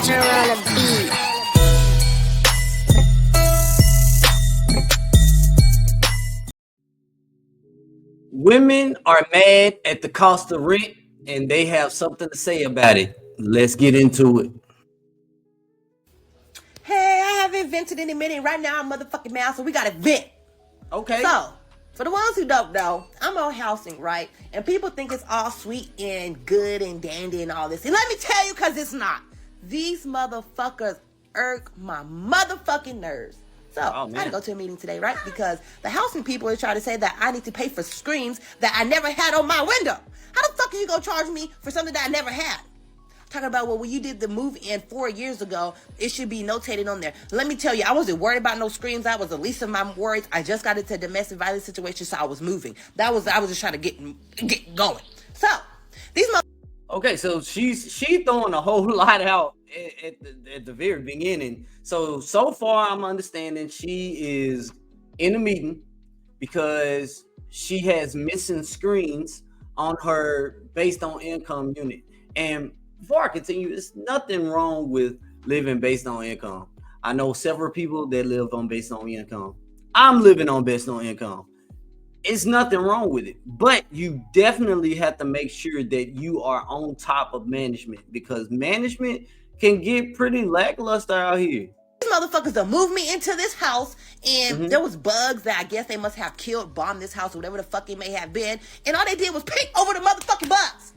Her on a beat. Women are mad at the cost of rent and they have something to say about it. Let's get into it. Hey, I haven't vented in a minute. Right now, I'm motherfucking mad, so we gotta vent. Okay. So, for the ones who don't know, I'm on housing, right? And people think it's all sweet and good and dandy and all this. And let me tell you, because it's not. These motherfuckers irk my motherfucking nerves. So, I had to go to a meeting today, right? Because the housing people are trying to say that I need to pay for screens that I never had on my window. How the fuck are you gonna charge me for something that I never had? Talking about, well, when you did the move in 4 years ago, it should be notated on there. Let me tell you, I wasn't worried about no screens. That was the least of my worries. I just got into a domestic violence situation, so I was moving. I was just trying to get going. So, these Okay, so she's throwing a whole lot out at the very beginning. So far I'm understanding she is in a meeting because she has missing screens on her based on income unit. And before I continue, there's nothing wrong with living based on income. I know several people that live on based on income. I'm living on based on income. It's nothing wrong with it, but you definitely have to make sure that you are on top of management because management can get pretty lackluster out here. motherfuckers that moved me into this house, and there was bugs that I guess they must have killed, bombed this house, or whatever the fuck it may have been, and all they did was paint over the motherfucking bugs.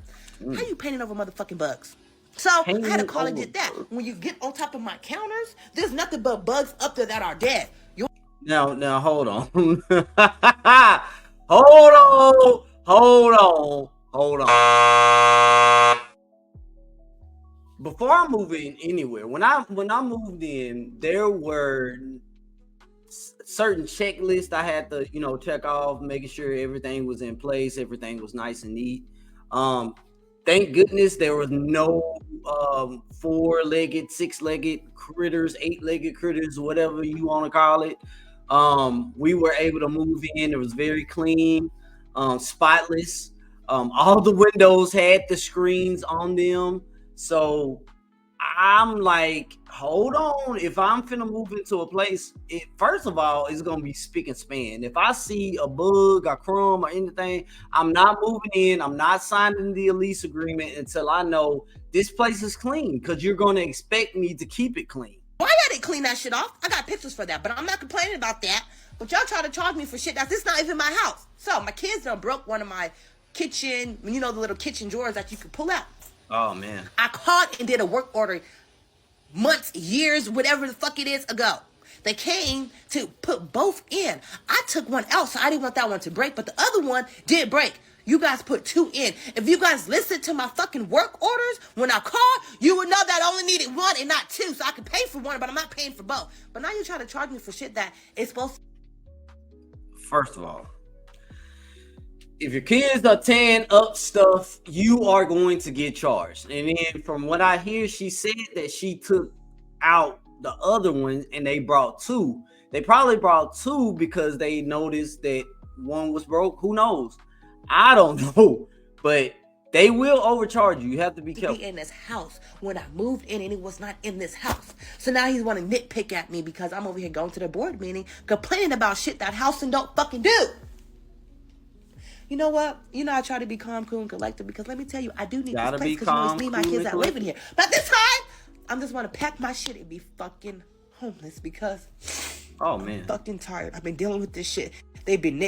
How you painting over motherfucking bugs? So I had to call and get that. When you get on top of my counters, there's nothing but bugs up there that are dead. Now hold on. hold on. Before I move in anywhere, when I moved in, there were certain checklists I had to, check off, making sure everything was in place, everything was nice and neat. Thank goodness there was no 4-legged, 6-legged critters, 8-legged critters, whatever you want to call it. We were able to move in. It was very clean, spotless. All the windows had the screens on them. So I'm like, hold on. If I'm finna move into a place, first of all, it's gonna be spick and span. If I see a bug, a crumb, or anything, I'm not moving in. I'm not signing the lease agreement until I know this place is clean. Because you're gonna expect me to keep it clean. Why I didn't clean that shit off? I got pictures for that, but I'm not complaining about that. But y'all try to charge me for shit that's not even my house. So my kids done broke one of my kitchen, the little kitchen drawers that you could pull out. Oh man. I called and did a work order months, years, whatever the fuck it is ago. They came to put both in. I took one out, so I didn't want that one to break, but the other one did break. You guys put 2 in. If you guys listened to my fucking work orders when I called, you would know that I only needed 1 and not 2, so I could pay for 1, but I'm not paying for both. But now you're trying to charge me for shit that is supposed to... First of all, if your kids are tearing up stuff, you are going to get charged. And then from what I hear, she said that she took out the other one and they brought 2. They probably brought 2 because they noticed that one was broke. Who knows? I don't know. But they will overcharge you. You have to be careful. Be in this house when I moved in and it was not in this house. So now he's wanting to nitpick at me because I'm over here going to the board meeting complaining about shit that housing don't fucking do. You know what? I try to be calm, cool, and collected because let me tell you, I do need this place because it's me and my kids that live in here. But this time, I'm just want to pack my shit and be fucking homeless because I'm fucking tired. I've been dealing with this shit. They've been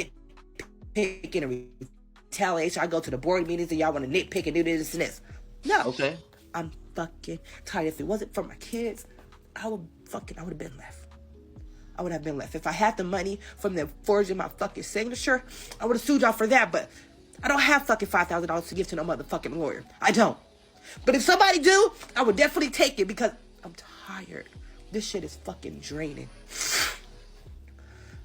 nitpicking and retaliation. I go to the board meetings and y'all want to nitpick and do this and this. No. Okay. I'm fucking tired. If it wasn't for my kids, I would have been left. I would have been left. If I had the money from them forging my fucking signature, I would have sued y'all for that. But I don't have fucking $5,000 to give to no motherfucking lawyer. I don't. But if somebody do, I would definitely take it because I'm tired. This shit is fucking draining.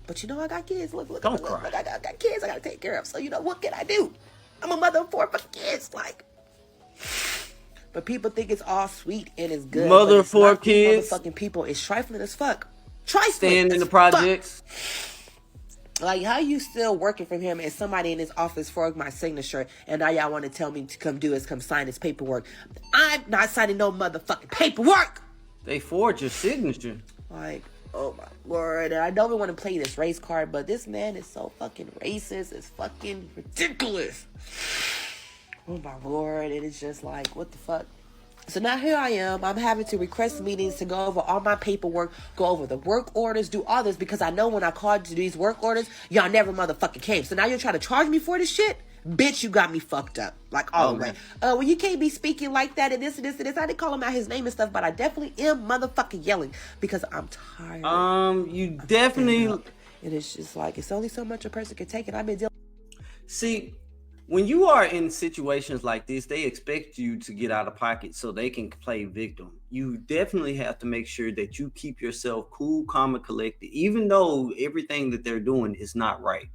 But I got kids. Look. Don't cry. I got kids I gotta take care of. So what can I do? I'm a mother of 4 fucking kids. But people think it's all sweet and it's good. Mother of 4 kids. Motherfucking people is trifling as fuck. Trifling. Staying in the projects. Like, how you still working for him and somebody in his office forged my signature and now y'all want to tell me to come sign his paperwork. I'm not signing no motherfucking paperwork. They forged your signature. Like, oh my word. And I don't even want to play this race card, but this man is so fucking racist. It's fucking ridiculous. Oh my lord. It is just like, what the fuck? So now here I am. I'm having to request meetings to go over all my paperwork, go over the work orders, do all this because I know when I called you these work orders, y'all never motherfucking came. So now you're trying to charge me for this shit? Bitch, you got me fucked up. Like all the way. Well, you can't be speaking like that and this and this and this. I didn't call him out his name and stuff, but I definitely am motherfucking yelling because I'm tired. You definitely. It is just like, it's only so much a person can take, and I've been dealing. See, when you are in situations like this, they expect you to get out of pocket so they can play victim. You definitely have to make sure that you keep yourself cool, calm, and collected, even though everything that they're doing is not right.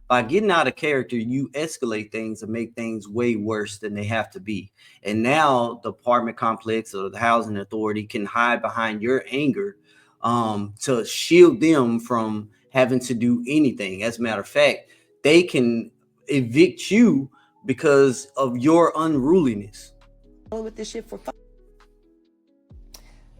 By getting out of character, you escalate things and make things way worse than they have to be. And now the apartment complex or the housing authority can hide behind your anger to shield them from having to do anything. As a matter of fact, they can evict you because of your unruliness. With this shit for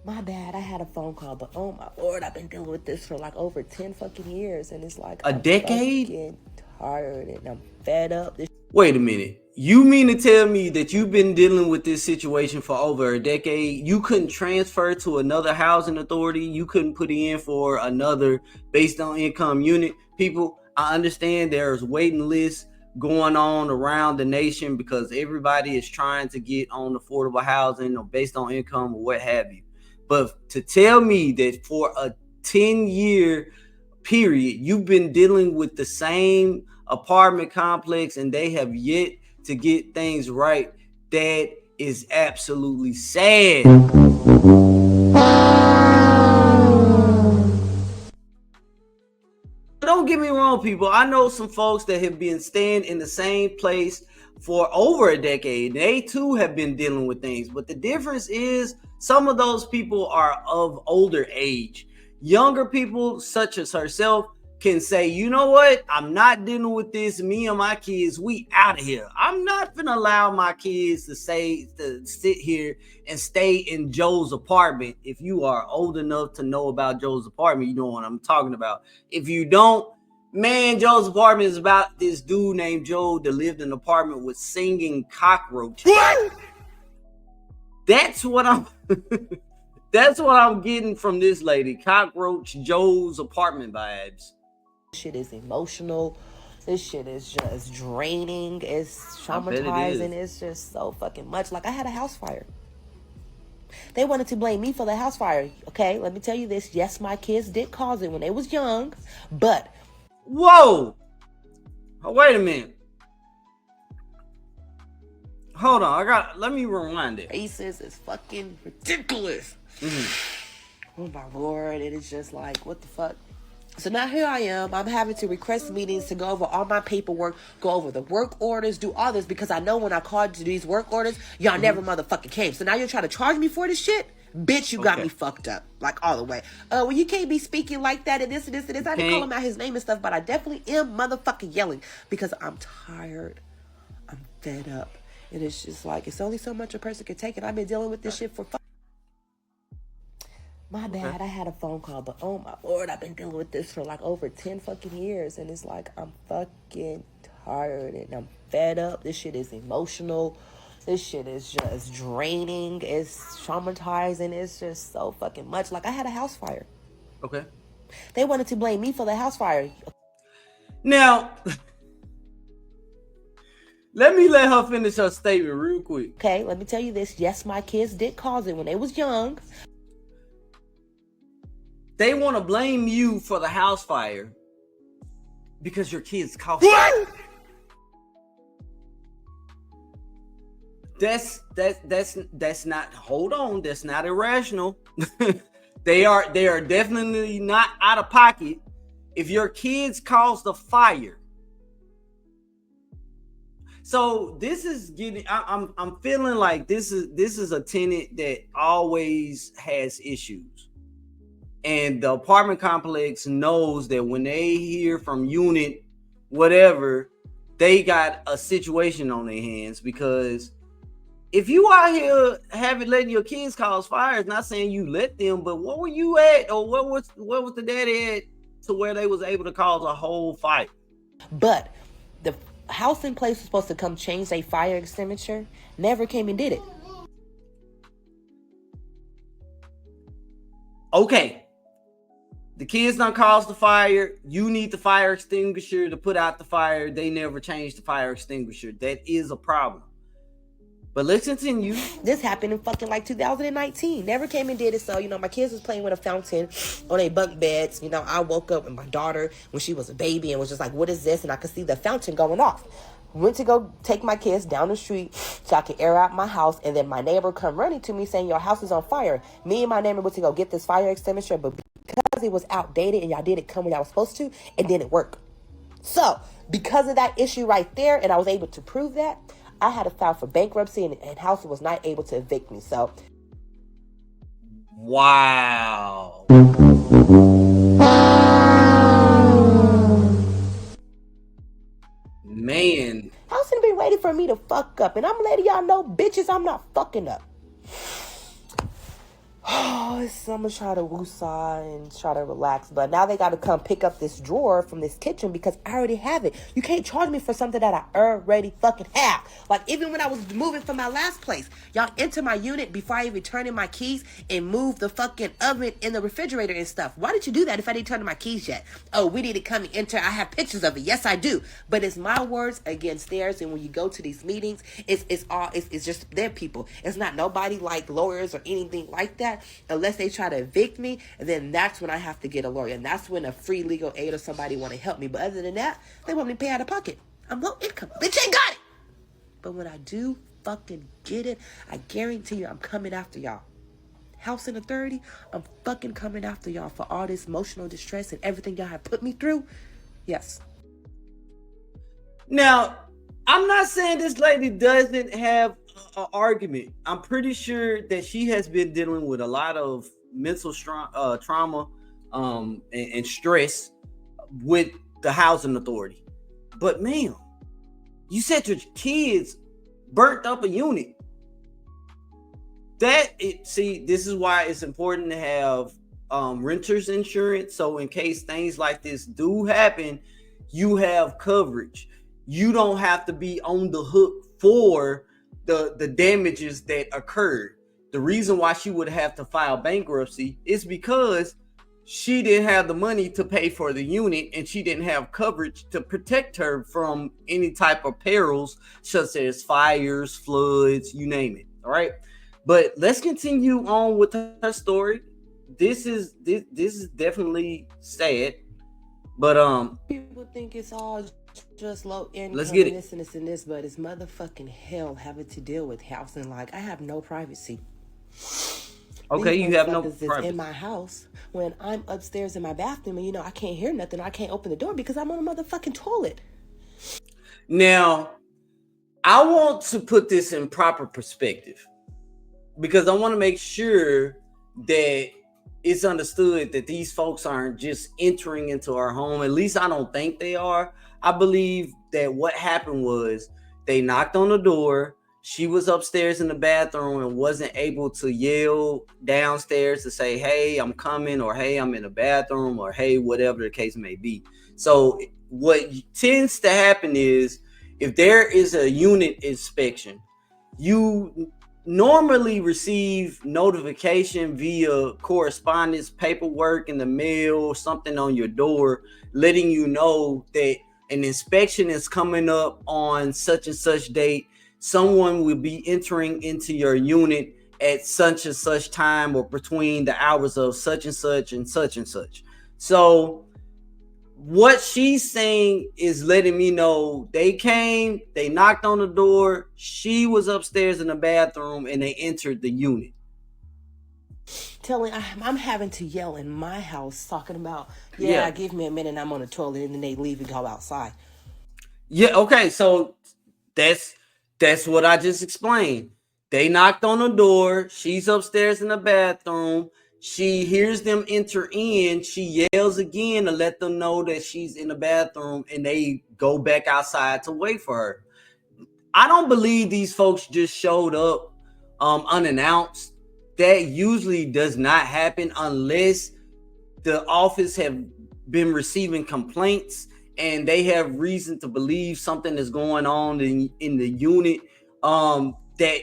my bad, I had a phone call, but oh my lord, I've been dealing with this for like over 10 fucking years, and it's like a decade. I'm tired and I'm fed up. Wait a minute. You mean to tell me that you've been dealing with this situation for over a decade? You couldn't transfer to another housing authority? You couldn't put in for another based on income unit? People, I understand there's waiting lists going on around the nation because everybody is trying to get on affordable housing or based on income or what have you. But to tell me that for a 10-year period, you've been dealing with the same apartment complex and they have yet to get things right, that is absolutely sad. Don't get me wrong, people. I know some folks that have been staying in the same place for over a decade. They too have been dealing with things, but the difference is some of those people are of older age. Younger people, such as herself, can say, you know what, I'm not dealing with this. Me and my kids, we out of here. I'm not gonna allow my kids to sit here and stay in Joe's apartment. If you are old enough to know about Joe's apartment, you know what I'm talking about. If you don't, man, Joe's apartment is about this dude named Joe that lived in an apartment with singing cockroaches. What? That's what I'm that's what I'm getting from this lady. Cockroach Joe's apartment vibes. Shit is emotional. This shit is just draining. It's traumatizing. It's just so fucking much. Like, I had a house fire. They wanted to blame me for the house fire. Okay, let me tell you this. Yes, my kids did cause it when they was young, but whoa, wait a minute. Hold on, let me rewind it. Racist is fucking ridiculous. Oh my lord, it is just like, what the fuck? So now here I am. I'm having to request meetings to go over all my paperwork, go over the work orders, do all this because I know when I called you these work orders, y'all never motherfucking came. So now you're trying to charge me for this shit? Bitch, you got me fucked up. Like all the way. Well, you can't be speaking like that and this and this and this. I didn't call him out his name and stuff, but I definitely am motherfucking yelling because I'm tired. I'm fed up. And it's just like, it's only so much a person can take, and I've been dealing with this shit for my bad, I had a phone call, but oh my lord, I've been dealing with this for like over 10 fucking years, and it's like, I'm fucking tired and I'm fed up. This shit is emotional. This shit is just draining. It's traumatizing. It's just so fucking much. Like, I had a house fire. Okay. They wanted to blame me for the house fire. Now, let me let her finish her statement real quick. Okay, let me tell you this. Yes, my kids did cause it when they was young. They want to blame you for the house fire because your kids caused it. That's not, hold on, that's not irrational. They are definitely not out of pocket. If your kids caused the fire. So this is getting, I'm feeling like this is a tenant that always has issues. And the apartment complex knows that when they hear from unit whatever, they got a situation on their hands because if you out here letting your kids cause fires, not saying you let them, but what were you at, or what was the daddy at to where they was able to cause a whole fight? But the house in place was supposed to come change a fire extinguisher, never came and did it. Okay, the kids done caused the fire. You need the fire extinguisher to put out the fire. They never changed the fire extinguisher. That is a problem. But let's continue. This happened in fucking like 2019. Never came and did it. So, my kids was playing with a fountain on their bunk beds. I woke up with my daughter when she was a baby and was just like, what is this? And I could see the fountain going off. Went to go take my kids down the street so I could air out my house. And then my neighbor come running to me saying, your house is on fire. Me and my neighbor went to go get this fire extinguisher. But because it was outdated and y'all didn't come when y'all was supposed to, it didn't work. So, because of that issue right there, and I was able to prove that, I had to file for bankruptcy, and house was not able to evict me. So, wow. Man. house has been waiting for me to fuck up, and I'm letting y'all know, bitches, I'm not fucking up. Oh, I'm gonna try to woosah and try to relax, but now they gotta come pick up this drawer from this kitchen because I already have it. You can't charge me for something that I already fucking have. Like, even when I was moving from my last place, y'all enter my unit before I even turn in my keys and move the fucking oven in the refrigerator and stuff. Why did you do that if I didn't turn in my keys yet? Oh, we need to come and enter. I have pictures of it. Yes, I do. But it's my words against theirs, and when you go to these meetings, it's just their people. It's not nobody like lawyers or anything like that. Unless they try to evict me, and then that's when I have to get a lawyer, and that's when a free legal aid or somebody want to help me. But other than that, they want me to pay out of pocket. I'm low income. Bitch ain't got it. But when I do fucking get it, I guarantee you I'm coming after y'all. House in authority, I'm fucking coming after y'all for all this emotional distress and everything y'all have put me through. Yes. Now, I'm not saying this lady doesn't have an argument. I'm pretty sure that she has been dealing with a lot of mental trauma and stress with the housing authority. But ma'am, you said your kids burnt up a unit. This is why it's important to have renter's insurance. So in case things like this do happen, you have coverage. You don't have to be on the hook for the damages that occurred. The reason why she would have to file bankruptcy is because she didn't have the money to pay for the unit, and she didn't have coverage to protect her from any type of perils such as fires, floods, you name it. All right, but let's continue on with her story. This is definitely sad, but people think it's all just low income. Let's get it. And this, but it's motherfucking hell having to deal with housing. Like, I have no privacy. Okay, you have no privacy in my house when I'm upstairs in my bathroom, and I can't hear nothing. I can't open the door because I'm on a motherfucking toilet. Now, I want to put this in proper perspective because I want to make sure that it's understood that these folks aren't just entering into our home. At least I don't think they are. I believe that what happened was they knocked on the door. She was upstairs in the bathroom and wasn't able to yell downstairs to say, hey, I'm coming, or hey, I'm in the bathroom, or hey, whatever the case may be. So what tends to happen is if there is a unit inspection, you normally receive notification via correspondence, paperwork in the mail, something on your door, letting you know that an inspection is coming up on such and such date. Someone will be entering into your unit at such and such time, or between the hours of such and such and such and such. So what she's saying is letting me know they came, they knocked on the door, she was upstairs in the bathroom, and they entered the unit. I'm having to yell in my house talking about, give me a minute and I'm on the toilet, and then they leave and go outside. Yeah, okay, so that's what I just explained. They knocked on the door, she's upstairs in the bathroom, she hears them enter in, she yells again to let them know that she's in the bathroom, and they go back outside to wait for her. I don't believe these folks just showed up unannounced. That usually does not happen unless the office have been receiving complaints and they have reason to believe something is going on in the unit that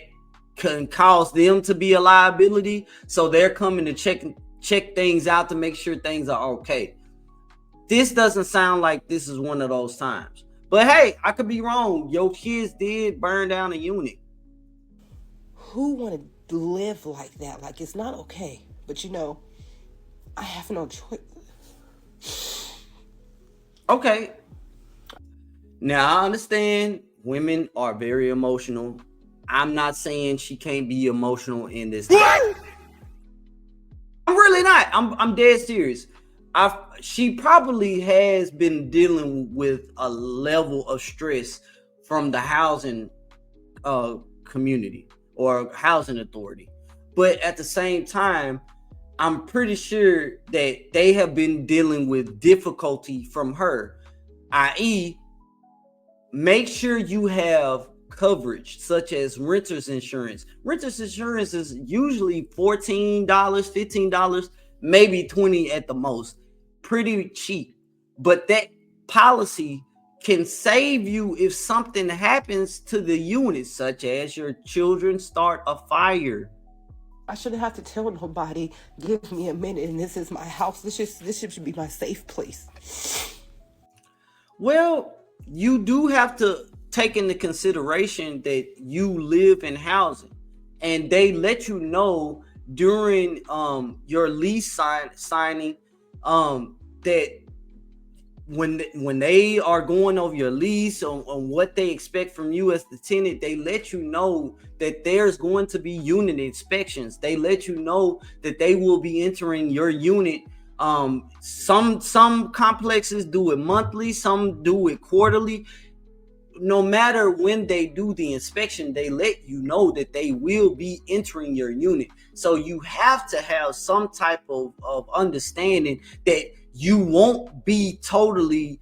can cause them to be a liability. So they're coming to check things out to make sure things are okay. This doesn't sound like this is one of those times. But hey, I could be wrong. Your kids did burn down a unit. Who want to live like that? Like, it's not okay. But I have no choice. Okay. Now, I understand women are very emotional. I'm not saying she can't be emotional in this time. I'm really not. I'm dead serious. She probably has been dealing with a level of stress from the housing community or housing authority. But at the same time, I'm pretty sure that they have been dealing with difficulty from her, i.e., make sure you have coverage such as renter's insurance. Renter's insurance is usually $14, $15, maybe $20 at the most. Pretty cheap. But that policy can save you if something happens to the unit, such as your children start a fire. I shouldn't have to tell nobody, give me a minute, and this is my house. This should be my safe place. Well, you do have to take into consideration that you live in housing, and they let you know during your lease signing that when they are going over your lease on what they expect from you as the tenant, they let you know that there's going to be unit inspections. They let you know that they will be entering your unit. Some complexes do it monthly, some do it quarterly. No matter when they do the inspection, they let you know that they will be entering your unit. So you have to have some type of understanding that you won't be totally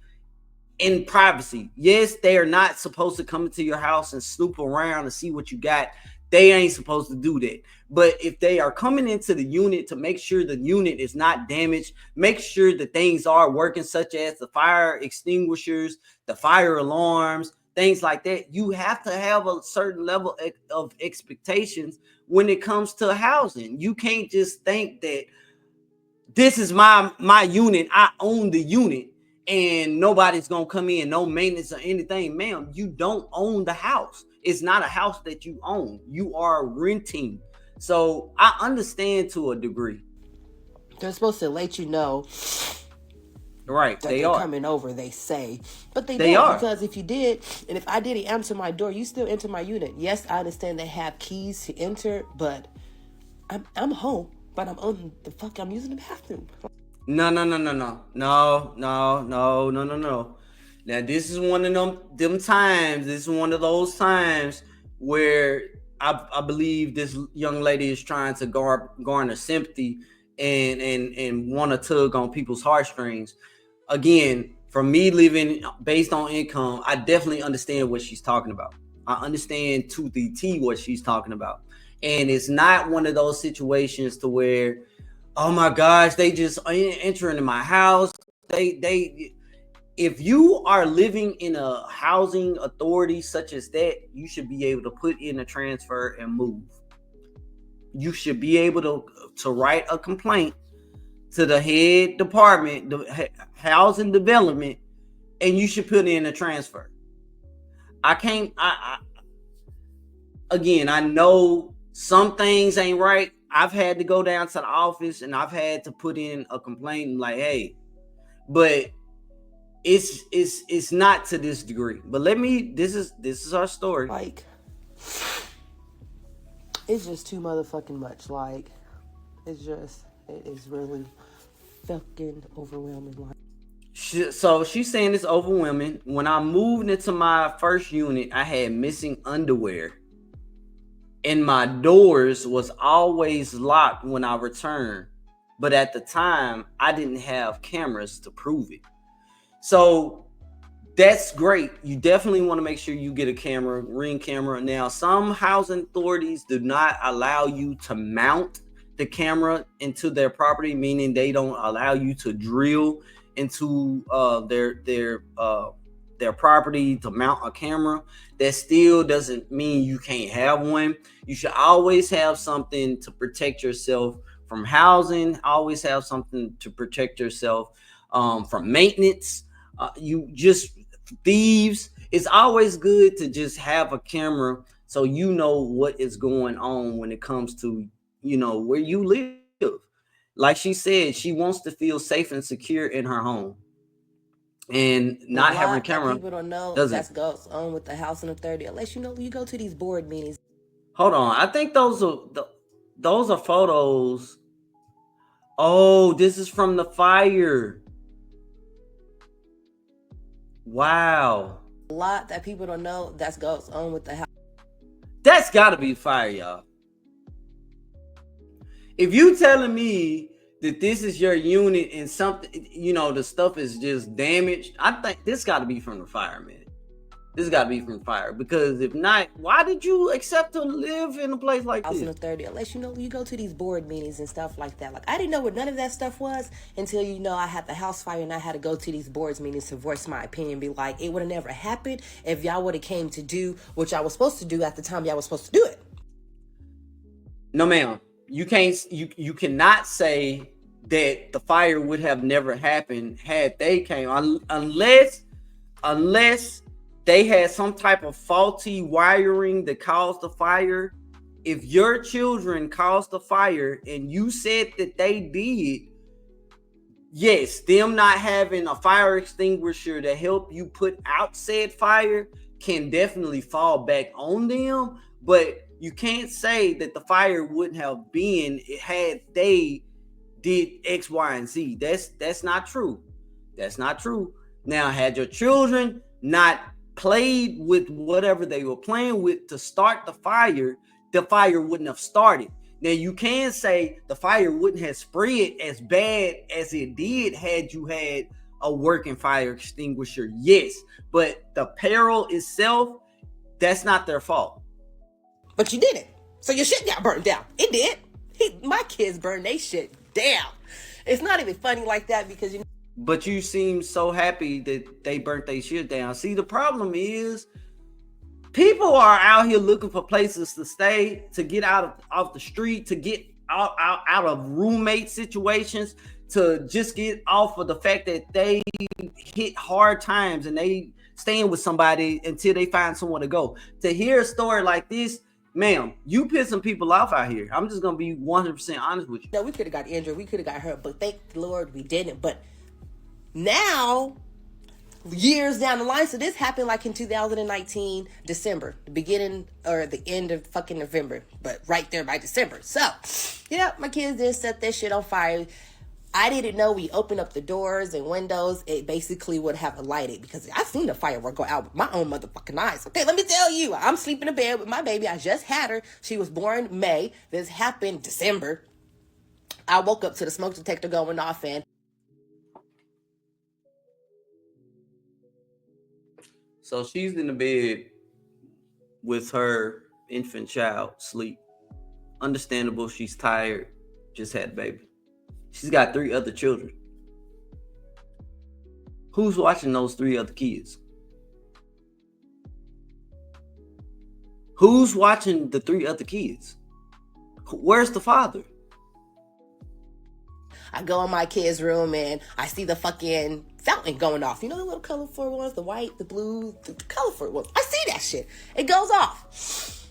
in privacy. Yes, they are not supposed to come into your house and snoop around and see what you got. They ain't supposed to do that. But if they are coming into the unit to make sure the unit is not damaged, make sure that things are working, such as the fire extinguishers, the fire alarms, things like that, you have to have a certain level of expectations when it comes to housing. You can't just think that this is my unit, I own the unit, and nobody's gonna come in, no maintenance or anything. Ma'am, you don't own the house. It's not a house that you own. You are renting. So I understand to a degree. They're supposed to let you know, right? That they're coming over, they say, but they don't are. Because if you did, and if I didn't answer my door, you still enter my unit. Yes, I understand they have keys to enter, but I'm home. But I'm using the bathroom. No. Now this is one of them times. This is one of those times where I believe this young lady is trying to garner sympathy and want to tug on people's heartstrings. Again, for me living based on income, I definitely understand what she's talking about. I understand to the T what she's talking about. And it's not one of those situations to where, oh my gosh, they just enter into my house. If you are living in a housing authority such as that, you should be able to put in a transfer and move. You should be able to write a complaint to the head department, the housing development, and you should put in a transfer. Again, I know some things ain't right. I've had to go down to the office and I've had to put in a complaint like, hey, but it's not to this degree. But this is our story. Like, it's just too motherfucking much. Like, it is really fucking overwhelming. So she's saying it's overwhelming. When I moved into my first unit, I had missing underwear. And my doors was always locked when I returned. But at the time, I didn't have cameras to prove it. So That's great. You definitely want to make sure you get a camera, Ring camera. Now, some housing authorities do not allow you to mount the camera into their property, meaning they don't allow you to drill into their property to mount a camera. That still doesn't mean you can't have one. You should always have something to protect yourself from housing. Always have something to protect yourself from maintenance. You just thieves. It's always good to just have a camera so you know what is going on when it comes to where you live. Like she said, she wants to feel safe and secure in her home, and A not having a lot that camera people don't know doesn't. that goes on with the housing authority. Unless you know, you go to these board meetings. Hold on, I think those are photos. Oh, this is from the fire. Wow. A lot that people don't know that goes on with the house. That's got to be fire, y'all. If you telling me that this is your unit and something, the stuff is just damaged, I think this got to be from the fire, man. This got to be from fire, because if not, why did you accept to live in a place like this? Housing authority, unless you go to these board meetings and stuff like that. Like, I didn't know what none of that stuff was until I had the house fire and I had to go to these boards meetings to voice my opinion. Be like, it would have never happened if y'all would have came to do what y'all was supposed to do at the time y'all was supposed to do it. No, ma'am. You can't. You cannot say that the fire would have never happened had they came, unless they had some type of faulty wiring that caused the fire. If your children caused the fire and you said that they did, yes, them not having a fire extinguisher to help you put out said fire can definitely fall back on them. But you can't say that the fire wouldn't have been had they did X, Y, and Z. That's not true. That's not true. Now, had your children not played with whatever they were playing with to start the fire wouldn't have started. Now, you can say the fire wouldn't have spread as bad as it did had you had a working fire extinguisher. Yes, but the peril itself, that's not their fault. But you didn't. So your shit got burned down. It did. My kids burned their shit down. It's not even funny like that because But you seem so happy that they burnt their shit down. See, the problem is people are out here looking for places to stay, to get out of the street, to get out of roommate situations, to just get off of the fact that they hit hard times and they staying with somebody until they find somewhere to go. To hear a story like this, ma'am, you pissing people off out here. I'm just going to be 100% honest with you. No, we could have got injured. We could have got hurt. But thank the Lord we didn't. But now, years down the line, so this happened like in 2019, December, the beginning or the end of fucking November, but right there by December. So, my kids did set this shit on fire. I didn't know we opened up the doors and windows, it basically would have lighted because I've seen the firework go out with my own motherfucking eyes. Okay, let me tell you, I'm sleeping in bed with my baby. I just had her. She was born May. This happened December. I woke up to the smoke detector going off and so she's in the bed with her infant child, sleep. Understandable, she's tired, just had a baby. She's got 3 other children. Who's watching those 3 other kids? Who's watching the 3 other kids? Where's the father? I go in my kid's room and I see the fucking fountain going off. You know the little colorful ones, the white, the blue, the colorful ones. I see that shit. It goes off.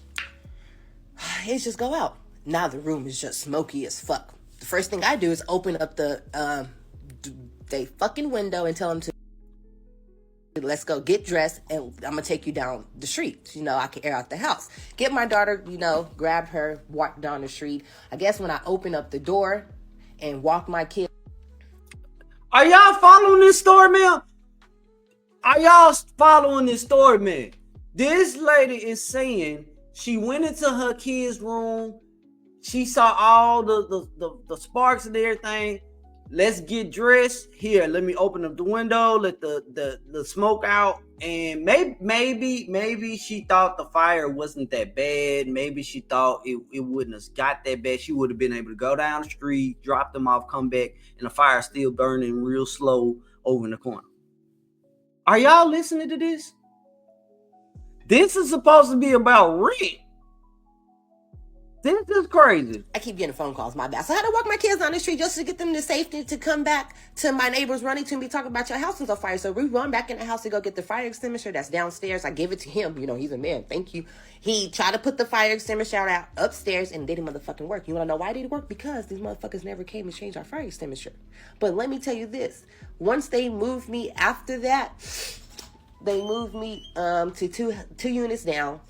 It just go out. Now the room is just smoky as fuck. The first thing I do is open up the fucking window and tell them to let's go get dressed and I'm gonna take you down the street. I can air out the house. Get my daughter, grab her, walk down the street. I guess when I open up the door and walk my kid. Are y'all following this story, man? Are y'all following this story, man? This lady is saying she went into her kid's room. She saw all the sparks and everything. let's get dressed. Here, let me open up the window, let the smoke out. And maybe she thought the fire wasn't that bad. Maybe she thought it wouldn't have got that bad. She would have been able to go down the street, drop them off, come back, and the fire still burning real slow over in the corner. Are y'all listening to this? This is supposed to be about rent. This is crazy. I keep getting phone calls, my bad. So I had to walk my kids down the street just to get them to safety to come back to my neighbors running to me talking about your house is on fire. So we run back in the house to go get the fire extinguisher that's downstairs. I give it to him. You know, he's a man. Thank you. He tried to put the fire extinguisher out upstairs and it didn't motherfucking work. You want to know why it didn't work? Because these motherfuckers never came and changed our fire extinguisher. But let me tell you this. Once they moved me after that, they moved me to two units down.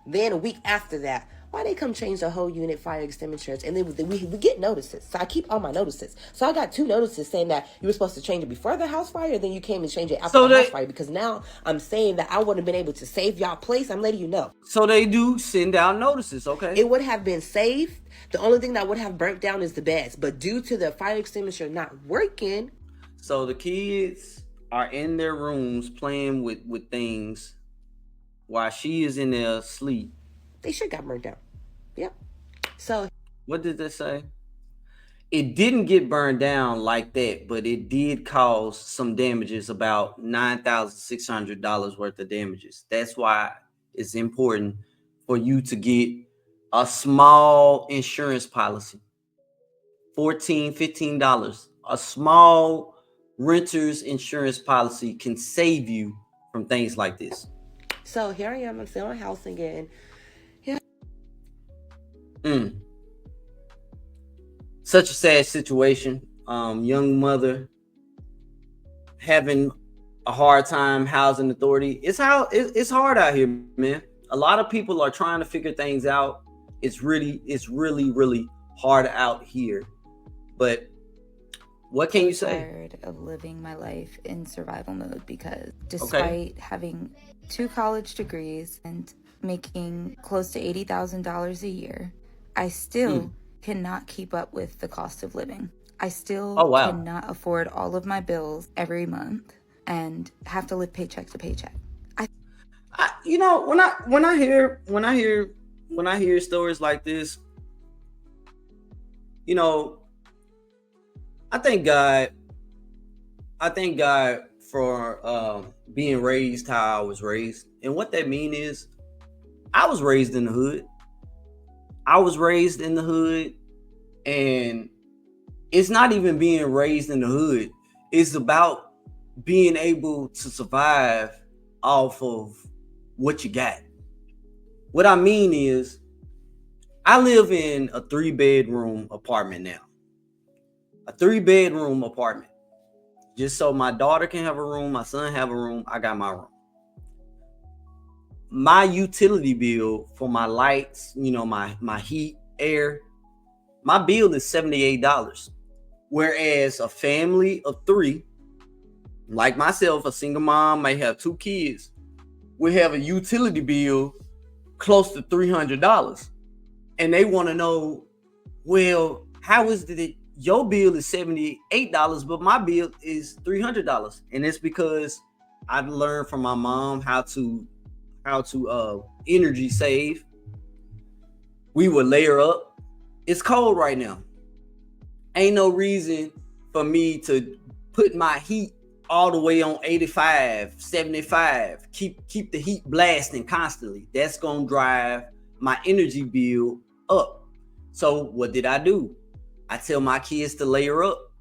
Then a week after that, why they come change the whole unit fire extinguishers? And then we get notices. So I keep all my notices. So I got 2 notices saying that you were supposed to change it before the house fire, then you came and changed it after the house fire. Because now I'm saying that I would have been able to save y'all place. I'm letting you know. So they do send out notices, okay? It would have been saved. The only thing that would have burnt down is the beds. But due to the fire extinguisher not working. So the kids are in their rooms playing with things while she is in there asleep. They should got burnt down. Yep. So what did they say? It didn't get burned down like that, but it did cause some damages, about $9,600 worth of damages. That's why it's important for you to get a small insurance policy. $14, $15. A small renter's insurance policy can save you from things like this. So here I am. I'm still in house again. Such a sad situation. Young mother having a hard time housing authority. It's hard out here, man. A lot of people are trying to figure things out. It's really hard out here. But what can you say? I'm tired of living my life in survival mode because despite having 2 college degrees and making close to $80,000 a year, I still cannot keep up with the cost of living. I still cannot afford all of my bills every month and have to live paycheck to paycheck. You know, when I hear stories like this, you know, I thank God for being raised how I was raised. And what that mean is I was raised in the hood. And it's not even being raised in the hood. It's about being able to survive off of what you got. What I mean is, I live in a 3-bedroom apartment now. A 3-bedroom apartment. Just so my daughter can have a room, my son have a room, I got my room. My utility bill for my lights, you know, my heat, air, my bill is $78. Whereas a family of 3, like myself, a single mom, may have 2 kids, we have a utility bill close to $300. And they want to know, well, how is it your bill is $78, but my bill is $300? And it's because I learned from my mom how to energy save. We would layer up. It's cold right now. Ain't no reason for me to put my heat all the way on 85, 75, keep the heat blasting constantly. That's gonna drive my energy bill up. So what did I do? I tell my kids to layer up.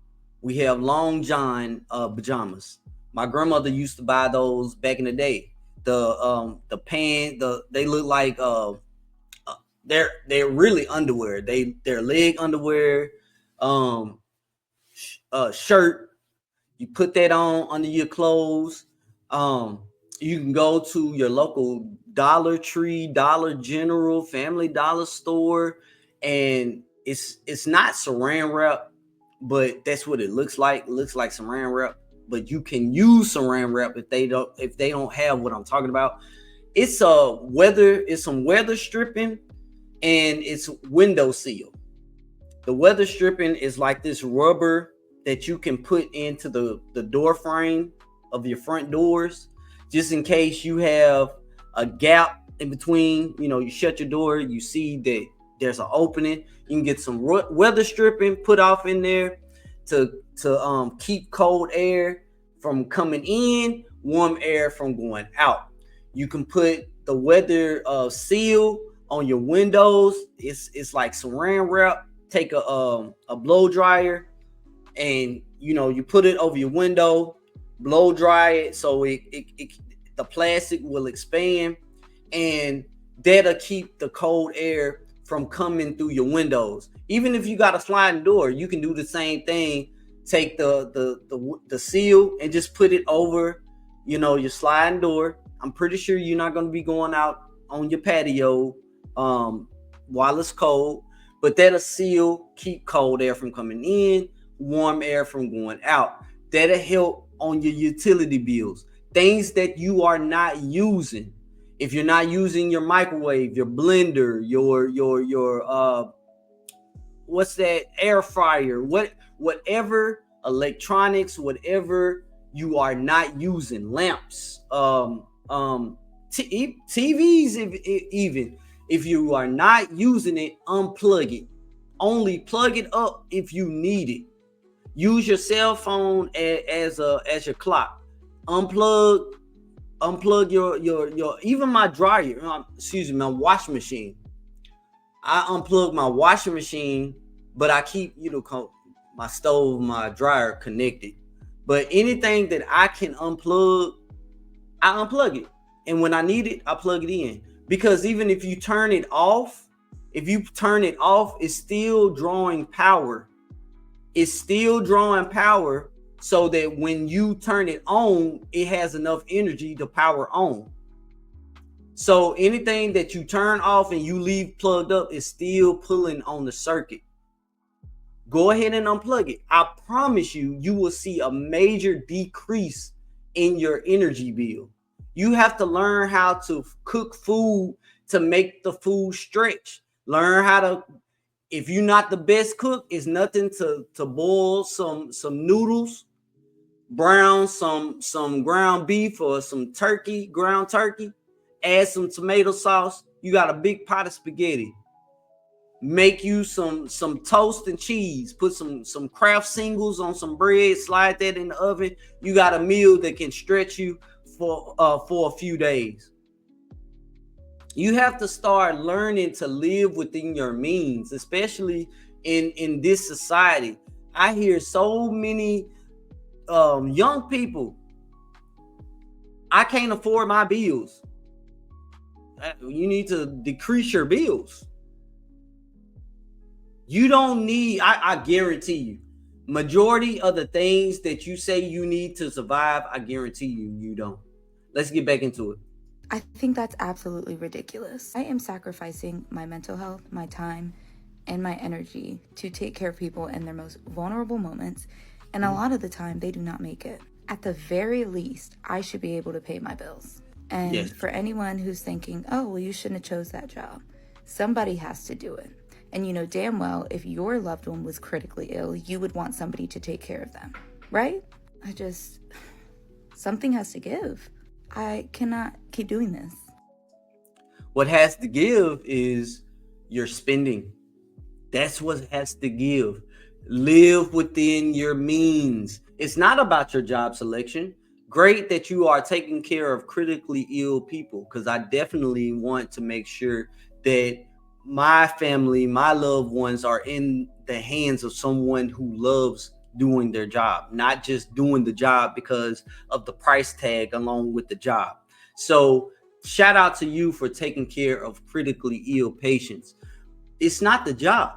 We have Long John pajamas. My grandmother used to buy those back in the day. They look like they're really underwear. They're leg underwear, shirt. You put that on under your clothes. You can go to your local Dollar Tree, Dollar General, Family Dollar store, and it's not saran wrap, but that's what it looks like. It looks like saran wrap, but you can use saran wrap if they don't have what I'm talking about. It's some weather stripping, and it's window seal. The weather stripping is like this rubber that you can put into the door frame of your front doors, just in case you have a gap in between. You shut your door, you see that there's an opening. You can get some weather stripping put off in there to keep cold air from coming in, warm air from going out. You can put the weather seal on your windows. It's like saran wrap. Take a blow dryer, and you put it over your window, blow dry it so the plastic will expand, and that'll keep the cold air from coming through your windows. Even if you got a sliding door, you can do the same thing. Take the seal and just put it over your sliding door. I'm pretty sure you're not going to be going out on your patio while it's cold, but that'll seal, keep cold air from coming in, warm air from going out. That'll help on your utility bills, things that you are not using. If you're not using your microwave, your blender, your what's that, air fryer, whatever electronics, whatever you are not using, lamps, TVs, even if you are not using it, unplug it. Only plug it up if you need it. Use your cell phone as your clock. Unplug your even my dryer. My washing machine. I unplug my washing machine, but I keep my stove, my dryer connected. But anything that I can unplug, I unplug it. And when I need it, I plug it in. Because even if you turn it off, it's still drawing power. It's still drawing power so that when you turn it on, it has enough energy to power on. So anything that you turn off and you leave plugged up is still pulling on the circuit. Go ahead and unplug it. I promise you will see a major decrease in your energy bill. You have to learn how to cook food to make the food stretch. Learn how to, if you're not the best cook, it's nothing to boil some noodles, brown some ground beef or some ground turkey, add some tomato sauce. You got a big pot of spaghetti. Make you some toast and cheese. Put some Kraft singles on some bread. Slide that in the oven. You got a meal that can stretch you for a few days. You have to start learning to live within your means, especially in this society. I hear so many young people, I can't afford my bills. You need to decrease your bills. You don't need, I guarantee you, majority of the things that you say you need to survive, I guarantee you don't. Let's get back into it. I think that's absolutely ridiculous. I am sacrificing my mental health, my time, and my energy to take care of people in their most vulnerable moments. And a lot of the time, they do not make it. At the very least, I should be able to pay my bills. And yes, for anyone who's thinking, oh, well, you shouldn't have chose that job, somebody has to do it. And you know damn well, if your loved one was critically ill, you would want somebody to take care of them, right? Something has to give. I cannot keep doing this. What has to give is your spending. That's what has to give. Live within your means. It's not about your job selection. Great that you are taking care of critically ill people, because I definitely want to make sure that my family, my loved ones are in the hands of someone who loves doing their job, not just doing the job because of the price tag along with the job. So shout out to you for taking care of critically ill patients. It's not the job.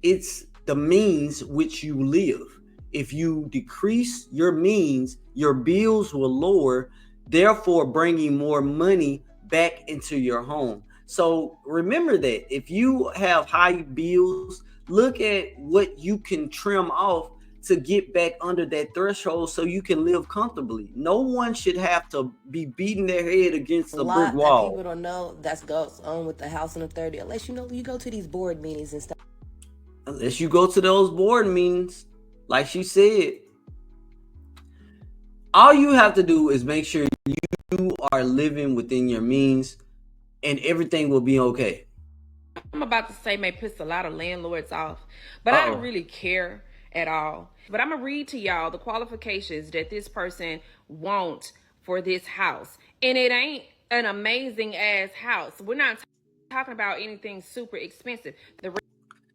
It's the means which you live. If you decrease your means, your bills will lower, therefore bringing more money back into your home. So remember that if you have high bills, look at what you can trim off to get back under that threshold so you can live comfortably. No one should have to be beating their head against a brick wall. People don't know that goes on with the house in the 30. Unless you go to these board meetings and stuff. Unless you go to those board meetings, like she said, all you have to do is make sure you are living within your means, and everything will be okay. I'm about to say may piss a lot of landlords off, but I don't really care at all. But I'm gonna read to y'all the qualifications that this person wants for this house, and it ain't an amazing ass house. We're not talking about anything super expensive.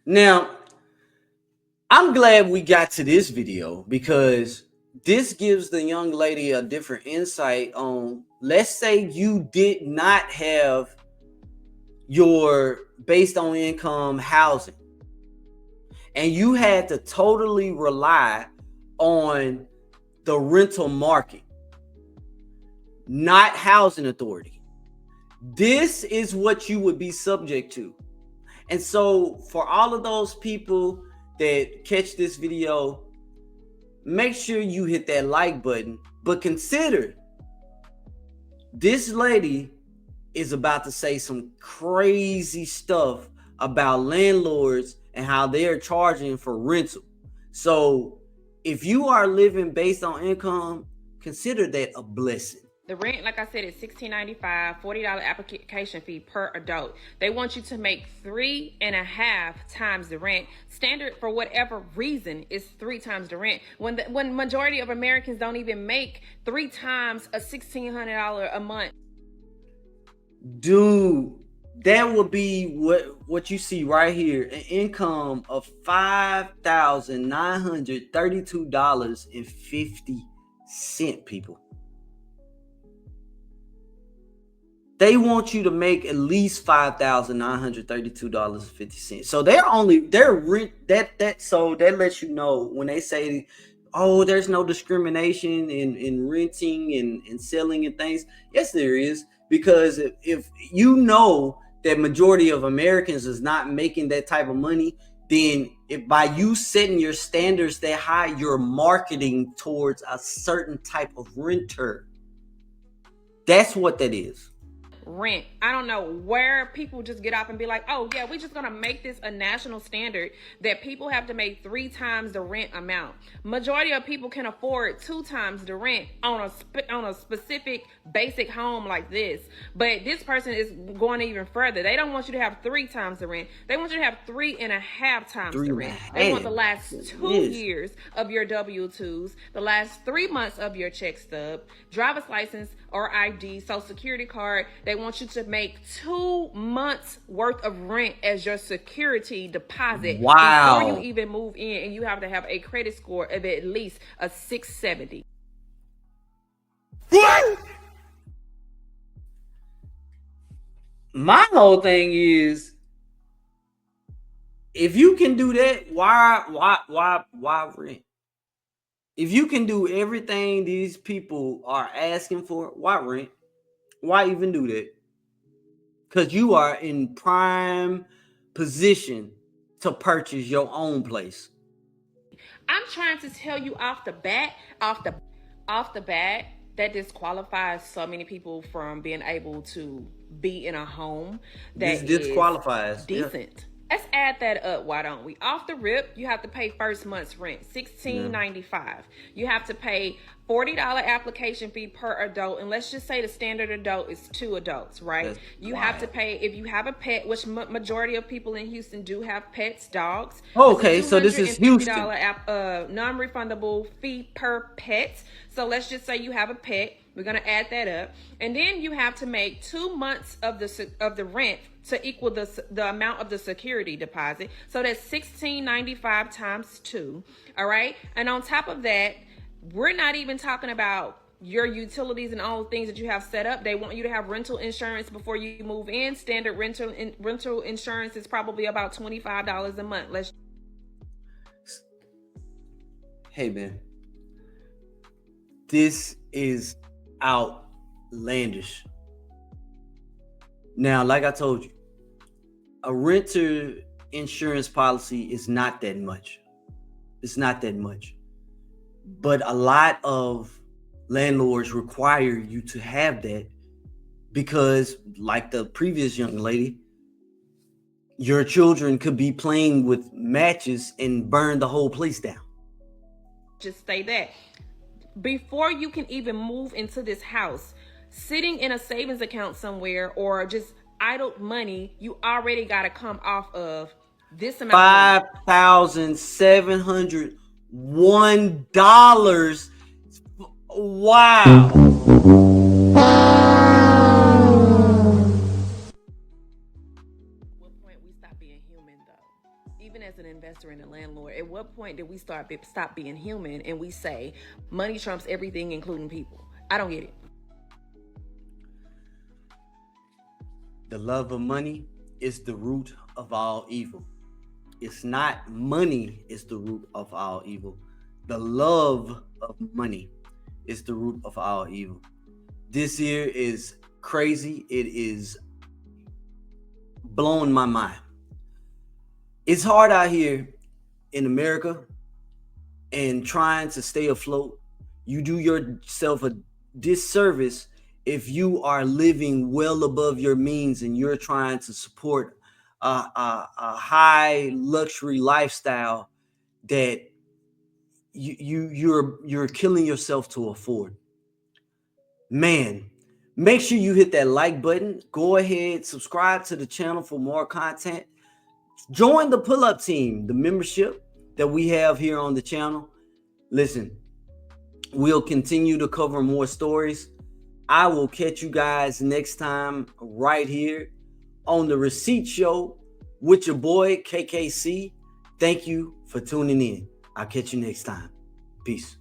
Now, I'm glad we got to this video because this gives the young lady a different insight on, let's say you did not have your based on income housing and you had to totally rely on the rental market, not housing authority. This is what you would be subject to. And so for all of those people that catch this video, make sure you hit that like button, but consider this lady is about to say some crazy stuff about landlords and how they're charging for rental. So if you are living based on income, consider that a blessing. The rent, like I said, is $16.95, $40 application fee per adult. They want you to make 3.5 times the rent. Standard, for whatever reason, is 3 times the rent. When majority of Americans don't even make 3 times a $1,600 a month. Dude, that would be what you see right here, an income of $5,932.50, people. They want you to make at least $5,932.50. So so that lets you know when they say, oh, there's no discrimination in renting and selling and things. Yes, there is. Because if you know that majority of Americans is not making that type of money, then if by you setting your standards that high, you're marketing towards a certain type of renter. That's what that is. Rent. I don't know where people just get up and be like, oh yeah, we're just gonna make this a national standard that people have to make 3 times the rent amount. Majority of people can afford 2 times the rent on a specific basic home like this, but this person is going even further. They don't want you to have 3 times the rent. They want you to have 3.5 times the rent. They want the last 2 years of your W-2s, the last 3 months of your check stub, driver's license or ID, social security card. They want you to make 2 months worth of rent as your security deposit before you even move in, and you have to have a credit score of at least a 670. What? My whole thing is, if you can do that, why rent? If you can do everything these people are asking for, why rent? Why even do that? Because you are in prime position to purchase your own place. I'm trying to tell you off the bat, that disqualifies so many people from being able to be in a home that disqualifies is decent. Yeah. Let's add that up, why don't we? Off the rip, you have to pay first month's rent, $16.95. You have to pay $40 application fee per adult, and let's just say the standard adult is 2 adults, right? That's you have to pay, if you have a pet, which majority of people in Houston do have pets, dogs. Okay, so this is Houston. Non-refundable fee per pet. So let's just say you have a pet. We're gonna add that up, and then you have to make 2 months of the rent to equal the amount of the security deposit. So that's $16.95 times 2. All right, and on top of that, we're not even talking about your utilities and all the things that you have set up. They want you to have rental insurance before you move in. Standard rental insurance is probably about $25 a month. Hey man, this is outlandish. Now, like I told you, a renter insurance policy is not that much. It's not that much. But a lot of landlords require you to have that because, like the previous young lady, your children could be playing with matches and burn the whole place down. just say that. Before you can even move into this house, sitting in a savings account somewhere or just idle money, you already got to come off of this amount. $5,701. Wow. What point we stop being human, though? Even as an investor and a landlord, at what point did we stop being human and we say money trumps everything, including people? I don't get it. The love of money is the root of all evil. It's not money is the root of all evil. The love of money is the root of all evil. This year is crazy. It is blowing my mind. It's hard out here in America and trying to stay afloat. You do yourself a disservice if you are living well above your means and you're trying to support a high luxury lifestyle that you're killing yourself to afford. Man, make sure you hit that like button. Go ahead, subscribe to the channel for more content. Join the pull-up team, the membership that we have here on the channel. Listen, we'll continue to cover more stories. I will catch you guys next time right here on the Receipt Show with your boy KKC. Thank you for tuning in. I'll catch you next time. Peace.